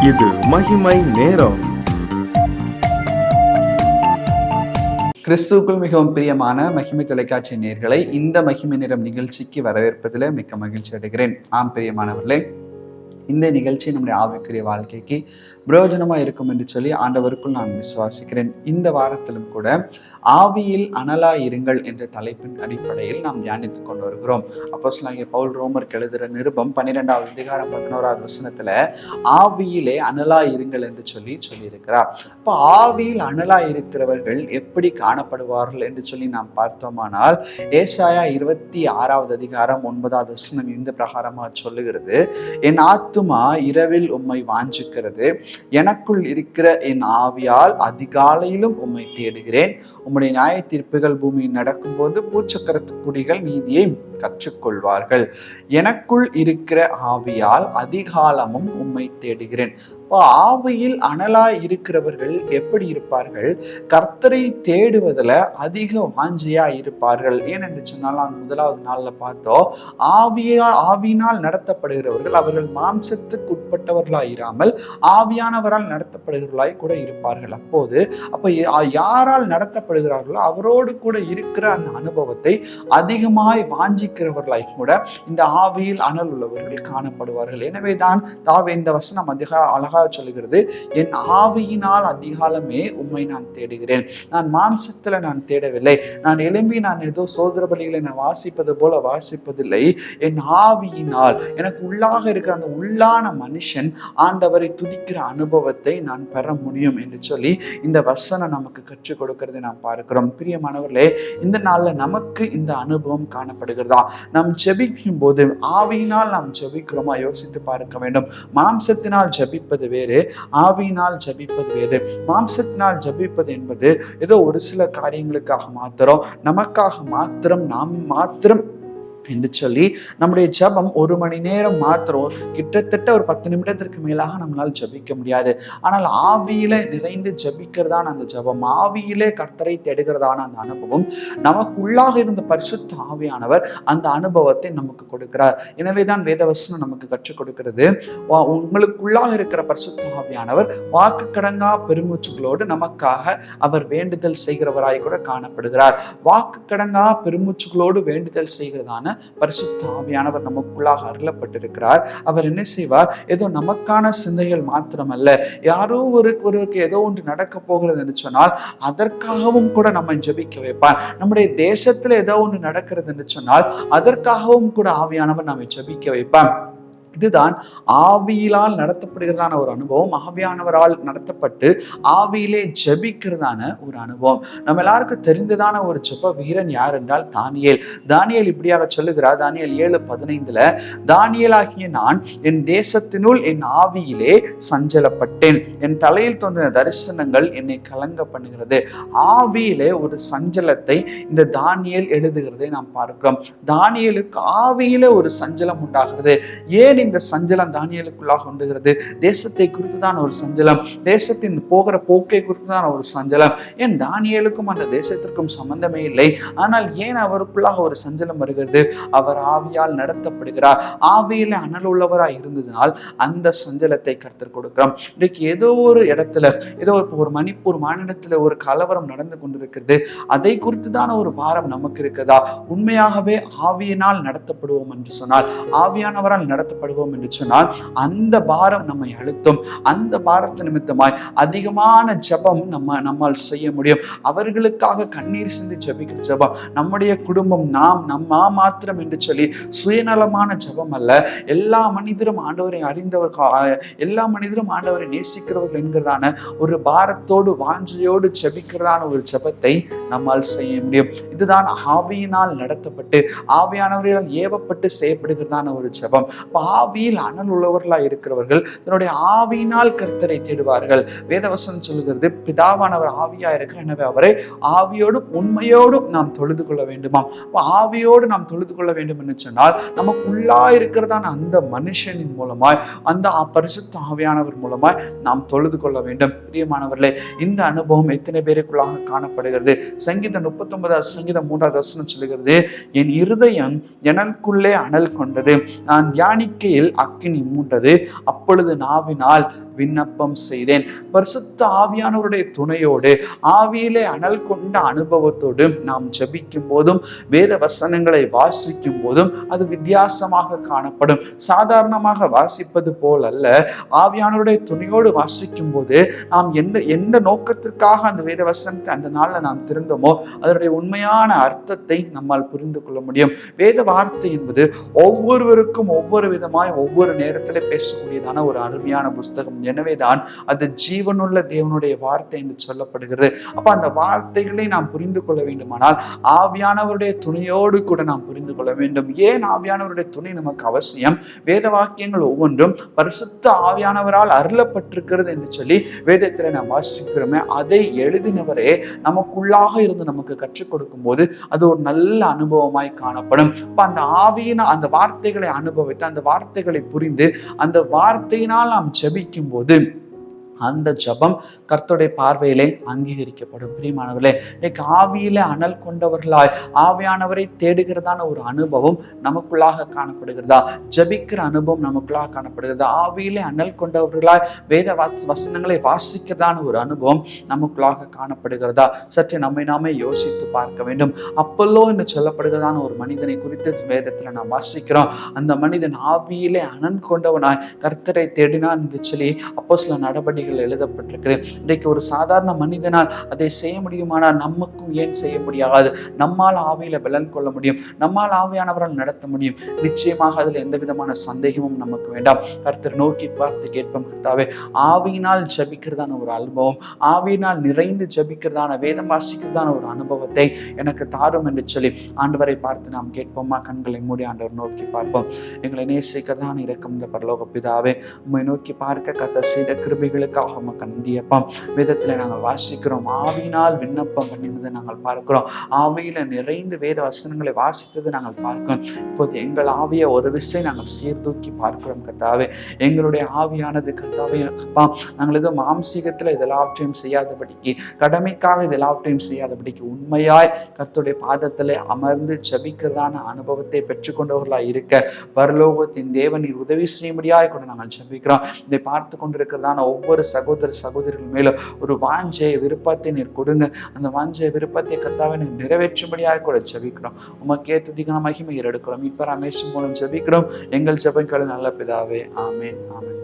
இது மகிமை நேரம். கிறிஸ்துவுக்குள் மிகவும் பிரியமான மகிமை தொலைக்காட்சி நேயர்களை இந்த மகிமை நேரம் நிகழ்ச்சிக்கு வரவேற்பதில் மிக்க மகிழ்ச்சி அடைகிறேன். ஆம் பிரியமானவர்களே, இந்த நிகழ்ச்சி நம்முடைய ஆவிக்குரிய வாழ்க்கைக்கு பிரயோஜனமா இருக்கும் என்று சொல்லி ஆண்டவருக்குள் நான் விசுவாசிக்கிறேன். இந்த வாரத்திலும் கூட ஆவியில் அனலாய் இருங்கள் என்ற தலைப்பின் அடிப்படையில் நாம் தியானித்துக் கொண்டு வருகிறோம். அப்போஸ்தலனாகிய பவுல் ரோமருக்கு எழுதுகிற நிருபம் 12வது அதிகாரம் 11வது வசனத்துல ஆவியிலே அனலாய் இருங்கள் என்று சொல்லியிருக்கிறார். அப்போ ஆவியில் அனலாய் இருக்கிறவர்கள் எப்படி காணப்படுவார்கள் என்று சொல்லி நாம் பார்த்தோமானால், ஏசாயா 26வது அதிகாரம் 9வது வசனம் இந்த பிரகாரமா சொல்லுகிறது: என் ஆத்துமா இரவில் உம்மை வாஞ்சிக்கிறது, எனக்குள் இருக்கிற என் ஆவியால் அதிகாலையிலும் உம்மை தேடுகிறேன். உம்முடைய நியாய தீர்ப்புகள் பூமியில் நடக்கும் போது பூச்சக்கரத்து குடிகள் நீதியை கற்றுக்கொள்வார்கள். எனக்குள் இருக்கிற ஆவியால் அதிகாலமும் உம்மை தேடுகிறேன். ஆவியில் அனலாய் இருக்கிறவர்கள் எப்படி இருப்பார்கள்? கர்த்தரை தேடுவதில் அதிக வாஞ்சியா இருப்பார்கள். ஏனென்று சொன்னால், நான் முதலாவது நாள்ல பார்த்தோம், ஆவியினால் நடத்தப்படுகிறவர்கள் அவர்கள் மாம்சத்துக்கு உட்பட்டவர்களாய் இராமல் ஆவியானவரால் நடத்தப்படுகிறவர்களாய் கூட இருப்பார்கள். அப்ப யாரால் நடத்தப்படுகிறார்களோ அவரோடு கூட இருக்கிற அந்த அனுபவத்தை அதிகமாய் வாஞ்சிக்கிறவர்களாய் கூட இந்த ஆவியில் அனல் உள்ளவர்கள் காணப்படுவார்கள். எனவேதான் இந்த வசனம் அழகா சொல்லுகிறது: என் ஆவியினால் அதிகாலமே உம்மை நான் தேடுகிறேன். நான் மாம்சத்துல நான் தேடவில்லை, நான் எழும்பி நான் ஏதோ சோதர பலிகளை நான் வாசிப்பது போல வாசிப்பதில்லை. என் ஆவியினால் எனக்கு உள்ளாக இருக்கிற அந்த உள்ளான மனுஷன் ஆண்டவரை துதிக்கிற அனுபவத்தை நான் பெற முடியும் என்று சொல்லி இந்த வசனம் நமக்கு கற்றுக் கொடுக்கிறதை நாம் பார்க்கிறோம். பிரியமானவர்களே, இந்த நாள்ல நமக்கு இந்த அனுபவம் காணப்படுகிறதா? நாம் ஜெபிக்கும் போது ஆவியினால் நாம் ஜெபிக்கிறோமா? யோசித்து பார்க்க வேண்டும். மாம்சத்தினால் ஜெபிப்பது வேறு, ஆவியினால் ஜெபிப்பது வேறு. மாம்சத்தினால் ஜெபிப்பது என்பது ஏதோ ஒரு சில காரியங்களுக்காக மாத்திரம், நமக்காக மாத்திரம், நாம் மாத்திரம் என்று சொல்லி நம்முடைய ஜபம் 1 மணி நேரம் மாத்திரம், கிட்டத்தட்ட ஒரு 10 நிமிடத்திற்கு மேலாக நம்மளால் ஜபிக்க முடியாது. ஆனால் ஆவியில நிறைந்து ஜபிக்கிறதான அந்த ஜபம், ஆவியிலே கர்த்தரை தேடுகிறதான அந்த அனுபவம், நமக்கு உள்ளாக இருந்த பரிசுத்த ஆவியானவர் அந்த அனுபவத்தை நமக்கு கொடுக்கிறார். எனவேதான் வேதவசனம் நமக்கு கற்றுக் கொடுக்கிறது: உங்களுக்குள்ளாக இருக்கிற பரிசுத்த ஆவியானவர் வாக்கு கடங்கா பெருமூச்சுகளோடு நமக்காக அவர் வேண்டுதல் செய்கிறவராய் கூட காணப்படுகிறார். வாக்கு கடங்கா பெருமூச்சுகளோடு வேண்டுதல் செய்கிறதான பரிசுத்த ஆவியானவர் நமக்குள்ளாக அருளப்பட்டிருக்கிறார். அவர் என்ன செய்வார்? ஏதோ நமக்கான சிந்தைகள் மாத்திரமல்ல, யாரோ ஒருவருக்கு ஏதோ ஒன்று நடக்க போகிறது என்று சொன்னால் அதற்காகவும் கூட நம்ம ஜெபிக்க வைப்பார். நம்முடைய தேசத்துல ஏதோ ஒன்று நடக்கிறது என்று சொன்னால் அதற்காகவும் கூட ஆவியானவர் நம்மை ஜெபிக்க வைப்பார். இதுதான் ஆவியிலால் நடத்தப்படுகிறதான ஒரு அனுபவம். ஆவியானவரால் நடத்தப்பட்டு ஆவியிலே ஜெபிக்கிறதான ஒரு அனுபவம். நம்ம எல்லாருக்கும் தெரிந்ததான ஒரு ஜெப வீரன் யார் என்றால் தானியேல் இப்படியாக சொல்லுகிறார். தானியேல் 7:15, தானியேலாகிய நான் என் தேசத்தினுள் என் ஆவியிலே சஞ்சலப்பட்டேன், என் தலையில் தோன்றின தரிசனங்கள் என்னை கலங்க பண்ணுகிறது. ஆவியிலே ஒரு சஞ்சலத்தை இந்த தானியேல் எழுதுகிறதை நாம் பார்க்கிறோம். தானியேலுக்கு ஆவியிலே ஒரு சஞ்சலம் உண்டாகிறது. ஏன் இந்த சஞ்சலம் தானியேலுக்குள்ளாக உண்டுகிறது? தேசத்தை குறித்துதான் ஒரு சஞ்சலம், தேசத்தின் போகிற போக்கை குறித்துதான் ஒரு சஞ்சலம். ஏன் தானியேலுக்கும் அந்த தேசத்திற்கும் சம்பந்தமே இல்லை, ஆனால் ஏன் அவருக்குள்ளாக ஒரு சஞ்சலம் வருகிறது? அவர் ஆவியால் நடத்தப்படுகிறார். ஆவியில அனல் உள்ளவராய் இருந்ததினால் அந்த சஞ்சலத்தை கர்த்தர் கொடுக்கிறோம். இன்றைக்கு ஏதோ ஒரு இடத்துல, ஏதோ ஒரு மணிப்பூர் மாநிலத்துல ஒரு கலவரம் நடந்து கொண்டிருக்கிறது. அதை குறித்துதான ஒரு பாரம் நமக்கு இருக்குதா? உண்மையாகவே ஆவியினால் நடத்தப்படுவோம் என்று சொன்னால், ஆவியானவரால் நடத்தப்படுவோம் என்று சொன்னால் அந்த பாரம் நம்மை அழுத்தும். அந்த பாரத்து நிமித்தமாய் அதிகமான ஜெபம் நம்மால் செய்ய முடியும். அவர்களுக்காக கண்ணீர் சிந்தி ஜெபிக்கிற ஜெபம், நம்முடைய குடும்பம், நம்ம மாத்திரம் என்று சொல்லி சுயநலமான ஜெபம் அல்ல. எல்லா மனிதரும் ஆண்டவரை அறிந்தவர்கள், எல்லா மனிதரும் ஆண்டவரை நேசிக்கிறவர்கள் என்கிறதான ஒரு பாரத்தோடு வாஞ்சையோடு ஜெபிக்கிறதான ஒரு ஜெபத்தை நம்மால் செய்ய முடியும். இதுதான் ஆவியினால் நடத்தப்பட்டு ஆவியானவர்களால் ஏவப்பட்டு செய்யப்படுகிறதான ஒரு ஜெபம். ஆவியில் அனல் உள்ளவர்களாய் இருக்கிறவர்கள் தன்னுடைய ஆவியினால் கர்த்தரை தேடுவார்கள். வேதவசனம் சொல்லுகிறது: பிதாவானவர் ஆவியா இருக்கிறார், எனவே அவரை ஆவியோடும் உண்மையோடும் நாம் தொழுது கொள்ள வேண்டுமா? ஆவியோடு நாம் தொழுது கொள்ள வேண்டும் என்று சொன்னால் நமக்குள்ளா இருக்கிறதான அந்த மனுஷனின் மூலமாய், அந்த பரிசுத்த ஆவியானவர் மூலமாய் நாம் தொழுது கொள்ள வேண்டும். பிரியமானவர்களே, இந்த அனுபவம் எத்தனை பேருக்குள்ளாக காணப்படுகிறது? சங்கீதம் 39:3 சொல்லுகிறது: என் இருதயம் எனக்குள்ளே அனல் கொண்டது, நான் தியானிக்க நெற்றியில் அக்கினி மூண்டது. அப்பொழுது நாவினால் விண்ணப்பம் செய்தேன். பரிசுத்த ஆவியானவருடைய துணையோடு, ஆவியிலே அனல் கொண்ட அனுபவத்தோடு நாம் ஜெபிக்கும் போதும் வேத வசனங்களை வாசிக்கும் போதும் அது வித்தியாசமாக காணப்படும். சாதாரணமாக வாசிப்பது போல் அல்ல. ஆவியானவருடைய துணையோடு வாசிக்கும் போது நாம் எந்த நோக்கத்திற்காக அந்த வேத வசனத்தை அந்த நாளில் நாம் திருந்தோமோ அதனுடைய உண்மையான அர்த்தத்தை நம்மால் புரிந்து கொள்ள முடியும். வேத வார்த்தை என்பது ஒவ்வொருவருக்கும் ஒவ்வொரு விதமாய் ஒவ்வொரு நேரத்தில் பேசக்கூடியதான ஒரு அருமையான புஸ்தகம். எனவேதான் அது ஜீவனுள்ள தேவனுடைய வார்த்தை என்று சொல்லப்படுகிறது. அப்ப அந்த வார்த்தைகளை நாம் புரிந்து கொள்ள வேண்டுமானால் ஆவியானவருடைய துணையோடு கூட நாம் புரிந்து கொள்ள வேண்டும். ஏன் ஆவியானவருடைய துணை நமக்கு அவசியம்? வேத வாக்கியங்கள் ஒவ்வொன்றும் பரிசுத்த ஆவியானவரால் அருளப்பட்டிருக்கிறது என்று சொல்லி வேதத்தில் நாம் வாசிக்கிறோமே, அதை எழுதினவரே நமக்குள்ளாக இருந்து நமக்கு கற்றுக் கொடுக்கும் போது அது ஒரு நல்ல அனுபவமாய் காணப்படும். அந்த ஆவியின் அந்த வார்த்தைகளை அனுபவித்து அந்த வார்த்தைகளை புரிந்து அந்த வார்த்தையினால் நாம் ஜெபிக்கும் போது அந்த ஜபம் கர்த்தருடைய பார்வையிலே அங்கீகரிக்கப்படும். பிரியமானவர்களே, இன்னைக்கு ஆவியில அனல் கொண்டவர்களாய் ஆவியானவரை தேடுகிறதான ஒரு அனுபவம் நமக்குள்ளாக காணப்படுகிறதா? ஜபிக்கிற அனுபவம் நமக்குள்ளாக காணப்படுகிறதா? ஆவியிலே அனல் கொண்டவர்களாய் வேத வசனங்களை வாசிக்கிறதான ஒரு அனுபவம் நமக்குள்ளாக காணப்படுகிறதா? சற்று நம்மை நாமே யோசித்து பார்க்க வேண்டும். அப்பல்லோ என்று சொல்லப்படுகிறதான ஒரு மனிதனை குறித்து வேதத்துல நாம் வாசிக்கிறோம். அந்த மனிதன் ஆவியிலே அனல் கொண்டவனாய் கர்த்தரை தேடினான் என்று சொல்லி அப்போஸ்தலர் நடபடிகள் எழுதப்பட்டிருக்கிறது. இன்றைக்கு ஒரு சாதாரண மனிதனால் அதை செய்ய முடியுமானால் நமக்கும் ஏன் செய்ய முடியாது? நம்மால் ஆவியில பலன் கொள்ள முடியும், நம்மால் ஆவியானவரால் நடத்த முடியும். நிச்சயமாக அதில் எந்த விதமான சந்தேகமும் நமக்கு வேண்டாம். கர்த்தர் நோக்கி பார்த்து கேட்போம், கர்த்தாவே, ஆவியினால் ஜபிக்கிறதான ஒரு அனுபவம், ஆவியினால் நிறைந்து ஜபிக்கிறதான வேதம் வாசிக்கிறதான ஒரு அனுபவத்தை எனக்கு தாரும் என்று சொல்லி ஆண்டவரை பார்த்து நாம் கேட்போமா? கண்களை மூடி ஆண்டவர் நோக்கி பார்ப்போம். எங்களை நேசிக்கிறதான இரக்கம் இந்த பரலோக பிதாவே, உம்மை நோக்கி பார்க்க கர்த்தர் செய்த கிருபைகளுக்கு கண்டிப்பாம் வேதத்துல நாங்கள் வாசிக்கிறோம். ஆவியினால் விண்ணப்பம் பண்ணினதை நாங்கள் பார்க்கிறோம். ஆவியில நிறைந்து வேத வசனங்களை வாசித்ததை நாங்கள் பார்க்கிறோம். இப்போது எங்கள் ஆவியை ஒரு விஷயம் நாங்கள் சீர்தூக்கி பார்க்கிறோம். கர்த்தாவே, எங்களுடைய ஆவியானது கர்த்தாவே அப்பா, நாங்கள் ஏதோ மாம்சீகத்துல இதெல்லாவற்றையும் செய்யாதபடிக்கு, கடமைக்காக இதெல்லாவற்றையும் செய்யாதபடிக்கு உண்மையாய் கர்த்தருடைய பாதத்திலே அமர்ந்து ஜபிக்கிறதான அனுபவத்தை பெற்றுக்கொண்டவர்களாய் இருக்க பரலோகத்தின் தேவன் நீர் உதவி செய்யும்படியாய் கூட நாங்கள் ஜபிக்கிறோம். இதை பார்த்து கொண்டிருக்கிறதான ஒவ்வொரு சகோதர சகோதரிகள் மேலும் ஒரு வாஞ்சைய விருப்பத்தை நீர் கொடுங்க. அந்த வாஞ்சைய விருப்பத்தை கர்த்தாவே நீர் நிறைவேற்றும்படியாக கூட ஜெபிக்கிறோம். உமக்கே துதிக்கான மகிமை எடுக்கிறோம். இப்ப ரமேஷ் மூலம் ஜெபிக்கிறோம். எங்கள் ஜெபங்கள் நல்ல பிதாவே, ஆமென், ஆமென்.